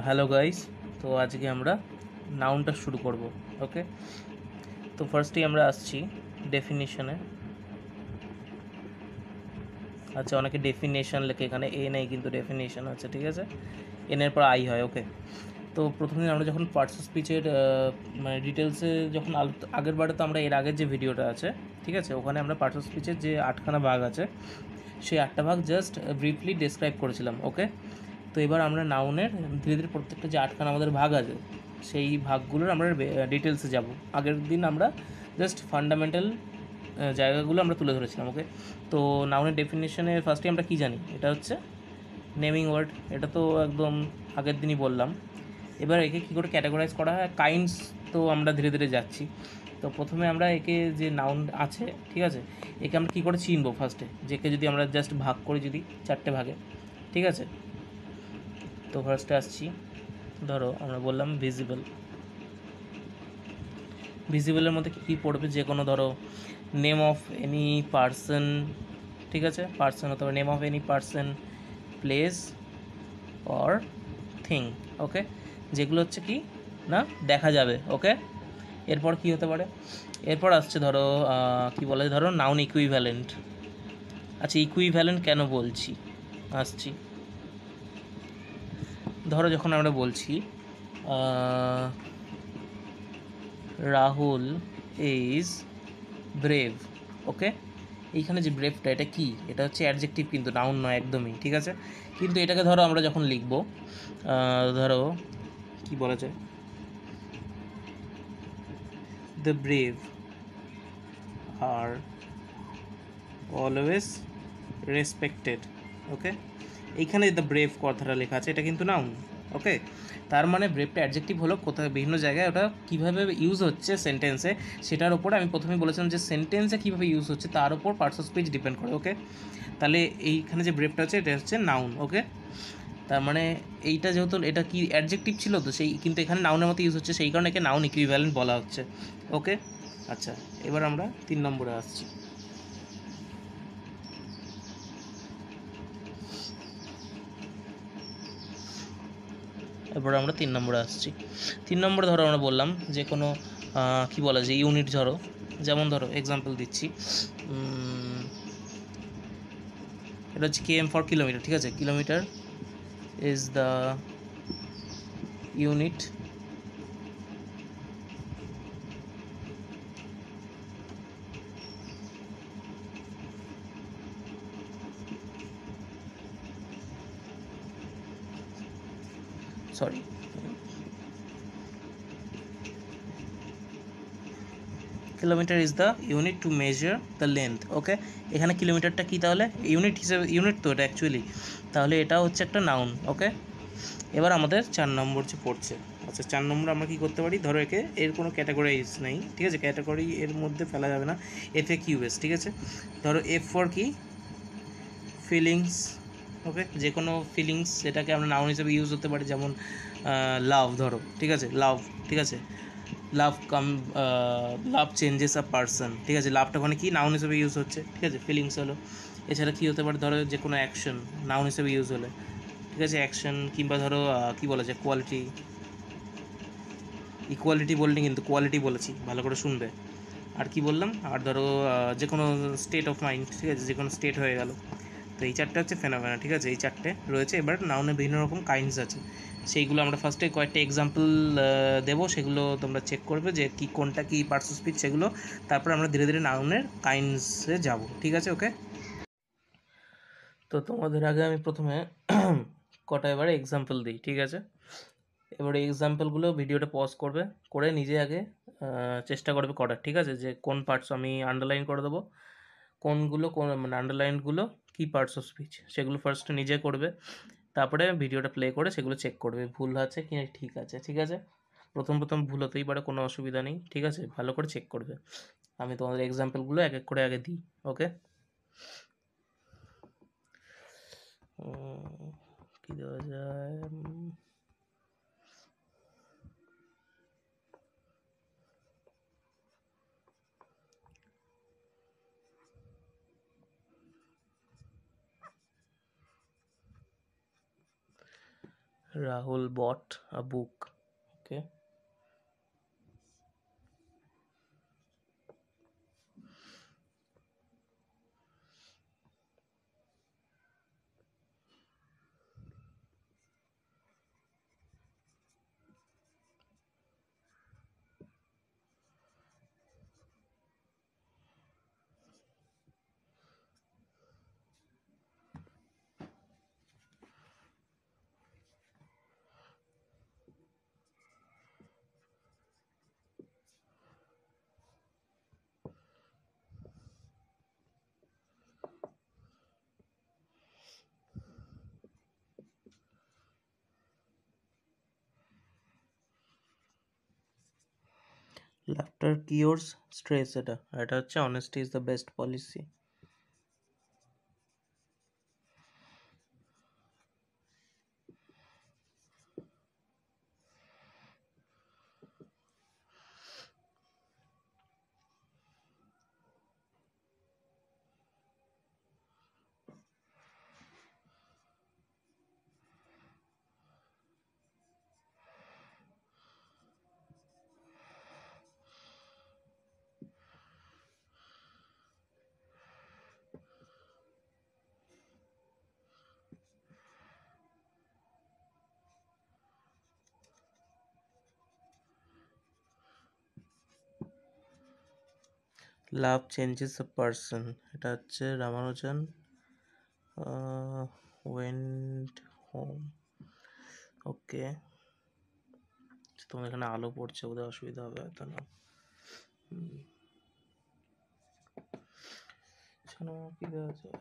Hello guys. তো আজকে আমরা নাউনটা শুরু করব। ওকে, তো ফার্স্টেই আমরা আসছি ডেফিনিশনে। আচ্ছা, অনেকে ডেফিনেশন লেখে, এখানে এ নেই কিন্তু ডেফিনেশন আছে, ঠিক আছে। এনের পর আই হয়। ওকে, তো প্রথমে আমরা যখন পার্টস অফ স্পিচের মানে ডিটেলসে যখন আগের বারে তো আমরা এর আগের যে ভিডিওটা আছে, ঠিক আছে, ওখানে আমরা পার্টস অফ স্পিচের যে 8খানা ভাগ আছে সেই 8টা ভাগ জাস্ট ব্রিফলি ডেসক্রাইব করেছিলাম। ওকে, তো এবার আমরা নাউনের ধীরে ধীরে প্রত্যেকটা যে 8খানা আমাদের ভাগ আছে সেই ভাগগুলোর আমরা ডিটেলসে যাব। আগের দিন আমরা জাস্ট ফান্ডামেন্টাল জায়গাগুলো আমরা তুলে ধরেছিলাম। ওকে, তো নাউনের ডেফিনেশনে ফার্স্টে আমরা কী জানি, এটা হচ্ছে নেমিং ওয়ার্ড। এটা তো একদম আগের দিনই বললাম। এবার একে কী করে ক্যাটাগরাইজ করা হয়, কাইন্ডস, তো আমরা ধীরে ধীরে যাচ্ছি। তো প্রথমে আমরা একে যে নাউন আছে, ঠিক আছে, একে আমরা কী করে চিনবো ফার্স্টে, যেকে যদি আমরা জাস্ট ভাগ করি যদি 4টে ভাগে, ঠিক আছে। তো ফার্স্টে আসছি, ধরো আমরা বললাম ভিজিবল। ভিজিবলের মধ্যে কী পড়বে, যে কোনো ধরো নেম অফ এনি পার্সন, ঠিক আছে, পার্সন হতে পারে name of any person, place or thing. Okay, যেগুলো হচ্ছে কি না দেখা যাবে। ওকে, এরপর কি হতে পারে, এরপর আসছে ধরো কি বলে, ধরো নাউন ইকুইভ্যালেন্ট। আচ্ছা, ইকুইভ্যালেন্ট কেন বলছি, আসছি। ধরো যখন আমরা বলছি রাহুল ইজ ব্রেভ। ওকে, এইখানে যে ব্রেভটা, এটা কি, এটা হচ্ছে অ্যাডজেক্টিভ কিন্তু নাউন নয় একদমই, ঠিক আছে। কিন্তু এটাকে ধরো আমরা যখন লিখব, ধরো কি বলা যায়, দ্য ব্রেভ আর অলওয়েজ রেসপেক্টেড। ওকে, এইখানে দ্য ব্রেভ কথাটা লেখা আছে, এটা কিন্তু নাউন। ওকে, তার মানে ব্রেভটা অ্যাডজেক্টিভ হলো, কোথায় বিভিন্ন জায়গায় ওটা কীভাবে ইউজ হচ্ছে সেন্টেন্সে, সেটার ওপরে আমি প্রথমেই বলেছিলাম যে সেন্টেন্সে কীভাবে ইউজ হচ্ছে তার উপর পার্টস অফ স্পিচ ডিপেন্ড করে। ওকে, তাহলে এইখানে যে ব্রেভটা আছে এটা হচ্ছে নাউন। ওকে, তার মানে এইটা যেহেতু এটা কি অ্যাডজেক্টিভ ছিল, তো সেই কিন্তু এখানে নাউনের মতো ইউজ হচ্ছে, সেই কারণে একে নাউন ইকুইভ্যালেন্ট বলা হচ্ছে। ওকে, আচ্ছা, এবার আমরা 3 নম্বরে আসছি। এরপর আমরা 3 নম্বরে আসছি। 3 নম্বরে ধরো আমরা বললাম যে কোনো কী বলা যায় ইউনিট, ধরো যেমন ধরো এক্সাম্পল দিচ্ছি, এটা হচ্ছে কেএম ফর কিলোমিটার, ঠিক আছে। Kilometre is the unit sorry kilometre is the unit to measure the length. Okay, এখানে কিলোমিটারটা কি, তাহলে ইউনিট হিসেবে, ইউনিট তো এটা অ্যাকচুয়ালি, তাহলে এটা হচ্ছে একটা নাউন। ওকে, এবার আমাদের 4 নম্বর যে পড়ছে। আচ্ছা, 4 নম্বর আমরা কী করতে পারি, ধরো একে এর কোনো ক্যাটাগরাইজ নেই, ঠিক আছে, ক্যাটাগরি এর মধ্যে ফেলা যাবে না, এফ এ কিউএস, ঠিক আছে। ধরো এফ ফর কি, ফিলিংস। ওকে, যে কোনো ফিলিংস সেটাকে আমরা নাউন হিসেবে ইউজ হতে পারি, যেমন লাভ, ধরো, ঠিক আছে, লাভ, ঠিক আছে, লাভ কাম, লাভ চেঞ্জেস আ পারসন, ঠিক আছে, লাভটা ওখানে কি নাউন হিসেবে ইউজ হচ্ছে, ঠিক আছে, ফিলিংস হলো। এছাড়া কী হতে পারে, ধরো যে কোনো অ্যাকশন নাউন হিসেবে ইউজ হলে, ঠিক আছে, অ্যাকশন, কিংবা ধরো কী বলা যায়, কোয়ালিটি, ইকুয়ালিটি বলিনি কিন্তু কোয়ালিটি বলেছি, ভালো করে শুনবে। আর কি বললাম, আর ধরো যে কোনো স্টেট অফ মাইন্ড, ঠিক আছে, যে কোনো স্টেট হয়ে গেল। তো এই 4টে হচ্ছে ফেনোমেনা, ঠিক আছে, এই 4টে রয়েছে। এবার নাউনের বিভিন্ন রকম কাইন্ডস আছে, সেইগুলো আমরা ফার্স্টে কয়েকটা এক্সাম্পল দেবো, সেগুলো তোমরা চেক করবে যে কি কোনটা কি পার্টস অফ স্পিচ সেগুলো, তারপর আমরা ধীরে ধীরে নাউনের কাইন্ডসে যাব, ঠিক আছে। ওকে, তো তোমাদের আগে আমি প্রথমে কটা এবারে এক্সাম্পল দিই, ঠিক আছে। এবারে এক্সাম্পলগুলো ভিডিওটা পজ করবে, করে নিজে আগে চেষ্টা করবে করার, ঠিক আছে, যে কোন পার্টস আমি আন্ডারলাইন করে দেবো, কোনগুলো কোন মানে আন্ডারলাইনগুলো কী পার্টস অফ স্পিচ, সেগুলো ফার্স্ট নিজে করবে, তারপরে ভিডিওটা প্লে করে সেগুলো চেক করবে ভুল আছে কি না ঠিক আছে, ঠিক আছে। প্রথম প্রথম ভুল হতেই পারে, কোনো অসুবিধা নেই, ঠিক আছে, ভালো করে চেক করবে। আমি তোমাদের এক্সাম্পলগুলো এক এক করে আগে দিই। ওকে, কী দেওয়া যায়, Rahul bought a book. Okay. Laughter cures stress, এটা এটা হচ্ছে honesty is the best policy. Love changes a person, এটা হচ্ছে রামানুজন ওয়েন্ট হোম। ওকে, তোমার এখানে আলো পড়ছে, বোধহয় অসুবিধা হবে হয়তো না। কি দেওয়া যায়?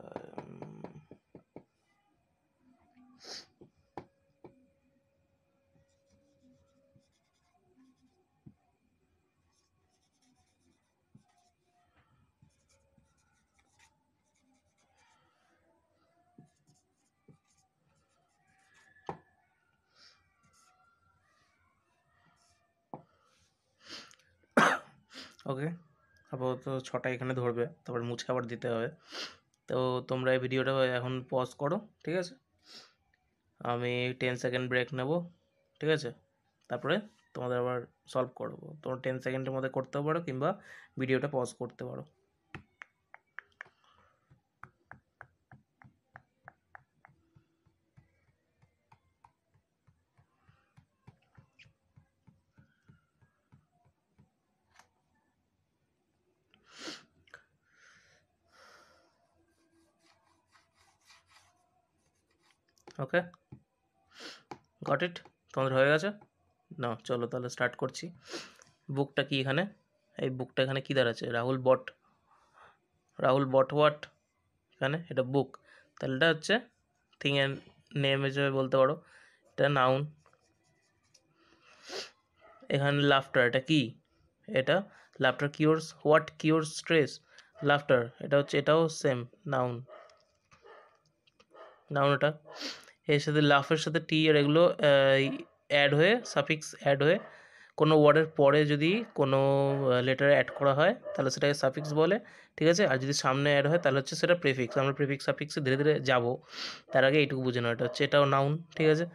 ওকে, আপাতত 6টা এখানে ধরবে, তারপর মুছে আবার দিতে হবে। তো তোমরা এই ভিডিওটা এখন পজ করো, ঠিক আছে? আমি 10 সেকেন্ড ব্রেক নেব, ঠিক আছে? তারপরে তোমাদের আবার সলভ করবো। তোমরা 10 সেকেন্ডের মধ্যে করতে পারো, কিংবা ভিডিওটা পজ করতে পারো। ওকে, গট ইট? তোমাদের হয়ে গেছে না? চলো তাহলে স্টার্ট করছি। বুকটা কি এখানে? এই বুকটা এখানে কী দাঁড়াচ্ছে? রাহুল বট হোয়াট? এখানে এটা বুক, তাহলে এটা হচ্ছে থিং এর নেম হিসেবে বলতে পারো, এটা নাউন। এখানে লাফটার, এটা কি? এটা laughter cures what? Cures stress. Laughter, এটা হচ্ছে, এটাও সেম নাউন। এটা এর সাথে লাফের সাথে টি আর এগুলো অ্যাড হয়ে, সাফিক্স অ্যাড হয়ে, কোনো ওয়ার্ডের পরে যদি কোনো লেটার অ্যাড করা হয় তাহলে সেটাকে সাফিক্স বলে, ঠিক আছে? আর যদি সামনে অ্যাড হয় তাহলে হচ্ছে সেটা প্রিফিক্স। আমরা প্রিফিক্স সাফিক্সে ধীরে ধীরে যাবো, তার আগে এইটুকু বুঝে নাও, এটা হচ্ছে, এটাও নাউন, ঠিক আছে?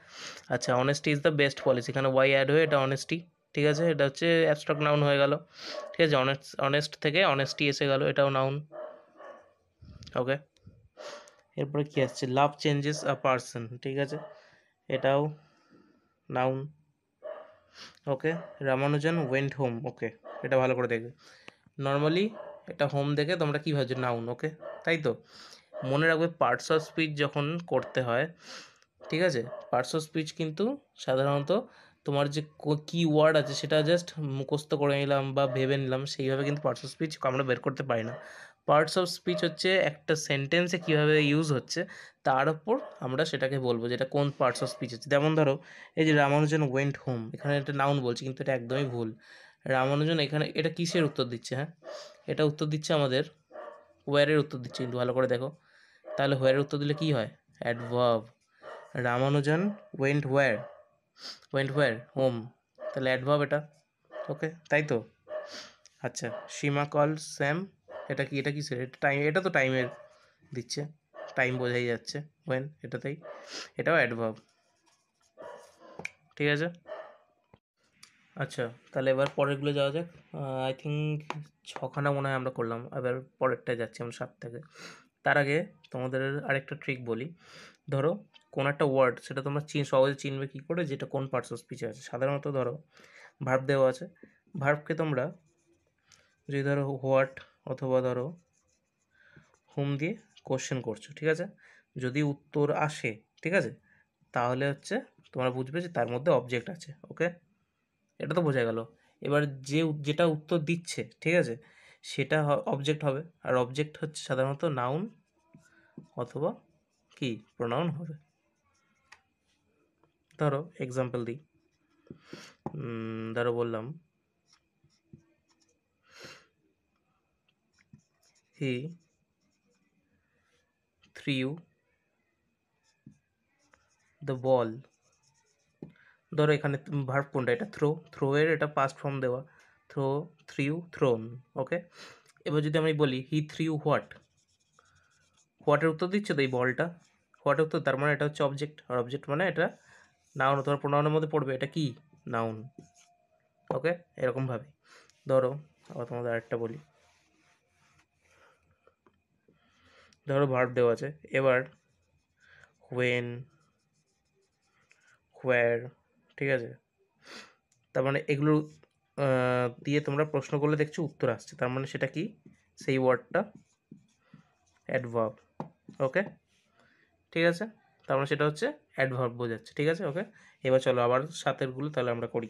আচ্ছা, honesty is the best policy, এখানে ওয়াই অ্যাড হয়ে এটা অনেস্টি, ঠিক আছে? এটা হচ্ছে অ্যাবস্ট্রাক্ট নাউন হয়ে গেল, ঠিক আছে? অনেস্ট থেকে অনেস্টি এসে গেল, এটাও নাউন। ওকে, এরপরে কি আসছে? লাভ চেঞ্জেস আ পারসন, ঠিক আছে? এটাও নাউন। ওকে, রামানুজন ওয়েন্ট হোম। ওকে, এটা ভালো করে দেখবে। নর্মালি এটা হোম দেখে তোমরা কী ভাবছো? নাউন। ওকে, তাই তো মনে রাখবে, পার্টস অফ স্পিচ যখন করতে হয়, ঠিক আছে? পার্টস অফ স্পিচ কিন্তু সাধারণত তোমার যে কি ওয়ার্ড আছে সেটা জাস্ট মুখস্থ করে নিলাম বা ভেবে নিলাম, সেইভাবে কিন্তু পার্টস অফ স্পিচ আমরা বের করতে পারি না। পার্টস অফ স্পিচ হচ্ছে একটা সেন্টেন্সে কীভাবে ইউজ হচ্ছে তার উপর আমরা সেটাকে বলবো যেটা কোন পার্টস অফ স্পিচ হচ্ছে। যেমন ধরো, এই যে রামানুজন ওয়েন্ট হোম, এখানে একটা নাউন বলছি কিন্তু এটা একদমই ভুল। রামানুজন এখানে এটা কিসের উত্তর দিচ্ছে? হ্যাঁ, এটা উত্তর দিচ্ছে আমাদের ওয়্যারের উত্তর দিচ্ছে, কিন্তু ভালো করে দেখো। তাহলে হোয়ারের উত্তর দিলে কি হয়? অ্যাডভার্ব। রামানুজন ওয়েন্ট হোয়ার হোম, তাহলে অ্যাডভার্ব এটা। ওকে, তাই তো? আচ্ছা, সীমা কল স্যাম, এটা কি? এটা কিসের? এটা টাইম, এটা তো টাইমের দিচ্ছে, টাইম বোঝাই যাচ্ছে। ওয়েন, এটাতেই, এটাও অ্যাডভার্ব। ঠিক আছে। আচ্ছা, তাহলে এবার পরেরগুলো যাওয়া যাক। আই থিঙ্ক ছখানা মনে হয় আমরা করলাম, এবার পরেরটায় যাচ্ছি আমরা 7 থেকে। তার আগে তোমাদের আরেকটা ট্রিক বলি। ধরো কোন একটা ওয়ার্ড, সেটা তোমরা সহজে চিনবে কী করে যেটা কোন পার্টস অফ স্পিচে আছে। সাধারণত ধরো ভার্ব দেওয়া আছে, ভার্বকে তোমরা যদি ধরো হোয়াট অথবা ধরো হুম দিয়ে কোশ্চেন করছো, ঠিক আছে, যদি উত্তর আসে, ঠিক আছে, তাহলে হচ্ছে তোমরা বুঝবে যে তার মধ্যে অবজেক্ট আছে। ওকে, এটা তো বোঝা গেল। এবার যেটা উত্তর দিচ্ছে, ঠিক আছে, সেটা অবজেক্ট হবে, আর অবজেক্ট হচ্ছে সাধারণত নাউন অথবা কি প্রোনাউন হবে। ধরো এক্সাম্পল দিই, ধরো বললাম হি থ্রিউ দ্য বল। ধরো এখানে ভার্ব কোনটা, এটা থ্রো এর এটা পাস্ট ফর্ম দেওয়া, থ্রো, থ্রিউ, থ্রোন। ওকে, এবার যদি আমি বলি হি থ্রিউ হোয়াটের উত্তর দিচ্ছে তো এই বলটা, হোয়াটের উত্তর, তার মানে এটা হচ্ছে অবজেক্ট, আর অবজেক্ট মানে এটা নাউন অথবা প্রোনাউনের মধ্যে পড়বে, এটা কি নাউন। ওকে, এরকমভাবে ধরো আবার তোমাদের আরেকটা বলি। ধরো ভার্ব দেওয়া আছে, এবার হোয়েন, হোয়ার, ঠিক আছে, তার মানে এগুলো দিয়ে তোমরা প্রশ্ন করলে দেখছো উত্তর আসছে, তার মানে সেটা কি, সেই ওয়ার্ডটা অ্যাডভার্ব। ওকে, ঠিক আছে, তার মানে সেটা হচ্ছে অ্যাডভার্ব বোঝাচ্ছে। ঠিক আছে, ওকে, এবার চলো আবার সাতেরগুলো তাহলে আমরা করি।